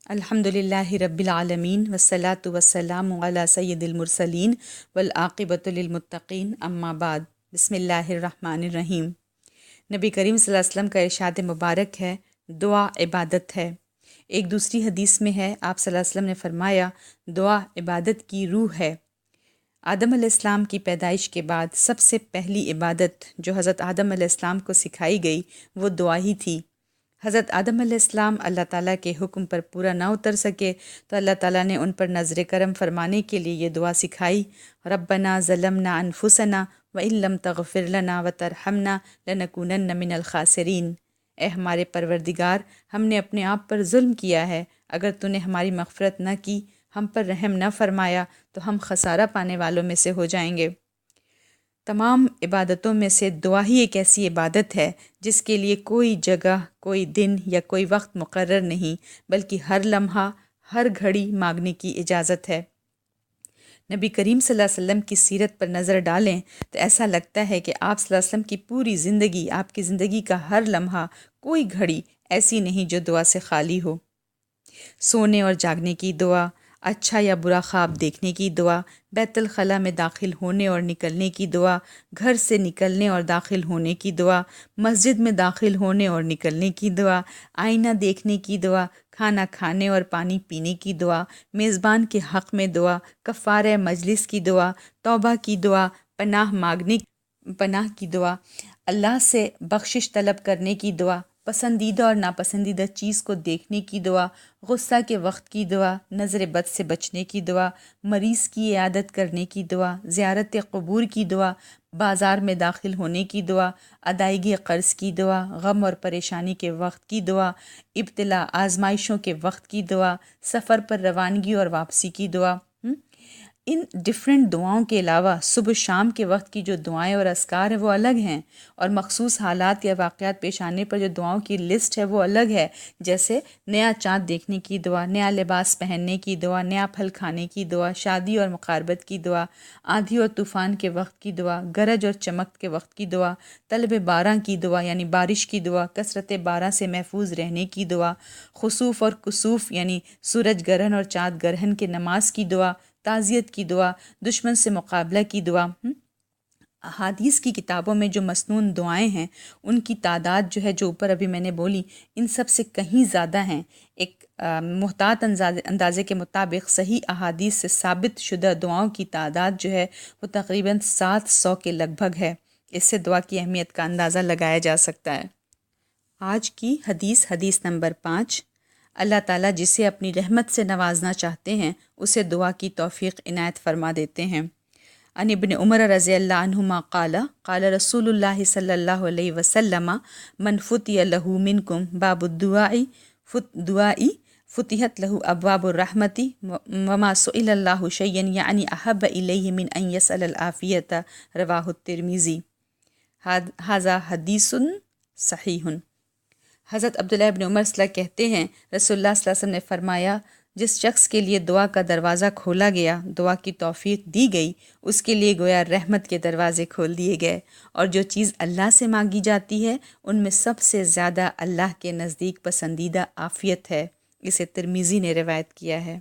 الحمدللہ رب العالمین والصلاة والسلام علی سید المرسلین والعاقبۃ للمتقین اما بعد بسم اللہ الرحمن الرحیم۔ نبی کریم صلی اللہ علیہ وسلم کا ارشاد مبارک ہے، دعا عبادت ہے۔ ایک دوسری حدیث میں ہے، آپ صلی اللہ علیہ وسلم نے فرمایا، دعا عبادت کی روح ہے۔ آدم علیہ السلام کی پیدائش کے بعد سب سے پہلی عبادت جو حضرت آدم علیہ السلام کو سکھائی گئی وہ دعا ہی تھی۔ حضرت آدم علیہ السلام اللہ تعالیٰ کے حکم پر پورا نہ اتر سکے تو اللہ تعالیٰ نے ان پر نظر کرم فرمانے کے لیے یہ دعا سکھائی، ربنا ظلمنا انفسنا وان لم تغفر لنا وترحمنا لنکونن من الخاسرین۔ اے ہمارے پروردگار، ہم نے اپنے آپ پر ظلم کیا ہے، اگر تو نے ہماری مغفرت نہ کی، ہم پر رحم نہ فرمایا تو ہم خسارہ پانے والوں میں سے ہو جائیں گے۔ تمام عبادتوں میں سے دعا ہی ایک ایسی عبادت ہے جس کے لیے کوئی جگہ، کوئی دن یا کوئی وقت مقرر نہیں، بلکہ ہر لمحہ، ہر گھڑی مانگنے کی اجازت ہے۔ نبی کریم صلی اللہ علیہ وسلم کی سیرت پر نظر ڈالیں تو ایسا لگتا ہے کہ آپ صلی اللہ علیہ وسلم کی پوری زندگی، آپ کی زندگی کا ہر لمحہ، کوئی گھڑی ایسی نہیں جو دعا سے خالی ہو۔ سونے اور جاگنے کی دعا، اچھا یا برا خواب دیکھنے کی دعا، بیت الخلاء میں داخل ہونے اور نکلنے کی دعا، گھر سے نکلنے اور داخل ہونے کی دعا، مسجد میں داخل ہونے اور نکلنے کی دعا، آئینہ دیکھنے کی دعا، کھانا کھانے اور پانی پینے کی دعا، میزبان کے حق میں دعا، کفارہ مجلس کی دعا، توبہ کی دعا، پناہ کی دعا، اللہ سے بخشش طلب کرنے کی دعا، پسندیدہ اور ناپسندیدہ چیز کو دیکھنے کی دعا، غصہ کے وقت کی دعا، نظر بد سے بچنے کی دعا، مریض کی عیادت کرنے کی دعا، زیارت قبور کی دعا، بازار میں داخل ہونے کی دعا، ادائیگی قرض کی دعا، غم اور پریشانی کے وقت کی دعا، ابتلا آزمائشوں کے وقت کی دعا، سفر پر روانگی اور واپسی کی دعا۔ ان ڈیفرنٹ دعاؤں کے علاوہ صبح شام کے وقت کی جو دعائیں اور اذکار ہیں وہ الگ ہیں، اور مخصوص حالات یا واقعات پیش آنے پر جو دعاؤں کی لسٹ ہے وہ الگ ہے، جیسے نیا چاند دیکھنے کی دعا، نیا لباس پہننے کی دعا، نیا پھل کھانے کی دعا، شادی اور مقاربت کی دعا، آندھی اور طوفان کے وقت کی دعا، گرج اور چمک کے وقت کی دعا، طلب باراں کی دعا یعنی بارش کی دعا، کثرت باراں سے محفوظ رہنے کی دعا، خسوف اور کسوف یعنی سورج گرہن اور چاند گرہن کے نماز کی دعا، تعزیت کی دعا، دشمن سے مقابلہ کی دعا۔ احادیث کی کتابوں میں جو مسنون دعائیں ہیں ان کی تعداد جو ہے، جو اوپر ابھی میں نے بولی، ان سب سے کہیں زیادہ ہیں۔ ایک محتاط اندازے کے مطابق صحیح احادیث سے ثابت شدہ دعاؤں کی تعداد جو ہے وہ تقریباً 700 کے لگ بھگ ہے۔ اس سے دعا کی اہمیت کا اندازہ لگایا جا سکتا ہے۔ آج کی حدیث نمبر 5۔ اللہ تعالیٰ جسے اپنی رحمت سے نوازنا چاہتے ہیں اسے دعا کی توفیق عنایت فرما دیتے ہیں۔ عن ابن عمر رضی اللہ عنہما قال قال رسول اللہ صلی اللہ علیہ وسلم من فتح لہ منکم باب الدعاء فتحت لہ ابواب الرحمت وما سئل اللہ شیئا یعنی احب الیہ من ان یسأل العافیۃ، رواہ الترمذی۔ ھذا حدیث صحیح۔ حضرت عبداللہ ابن عمر صلی اللہ کہتے ہیں، رسول اللہ صلی اللہ علیہ وسلم نے فرمایا، جس شخص کے لیے دعا کا دروازہ کھولا گیا، دعا کی توفیق دی گئی، اس کے لیے گویا رحمت کے دروازے کھول دیے گئے، اور جو چیز اللہ سے مانگی جاتی ہے ان میں سب سے زیادہ اللہ کے نزدیک پسندیدہ عافیت ہے۔ اسے ترمذی نے روایت کیا ہے۔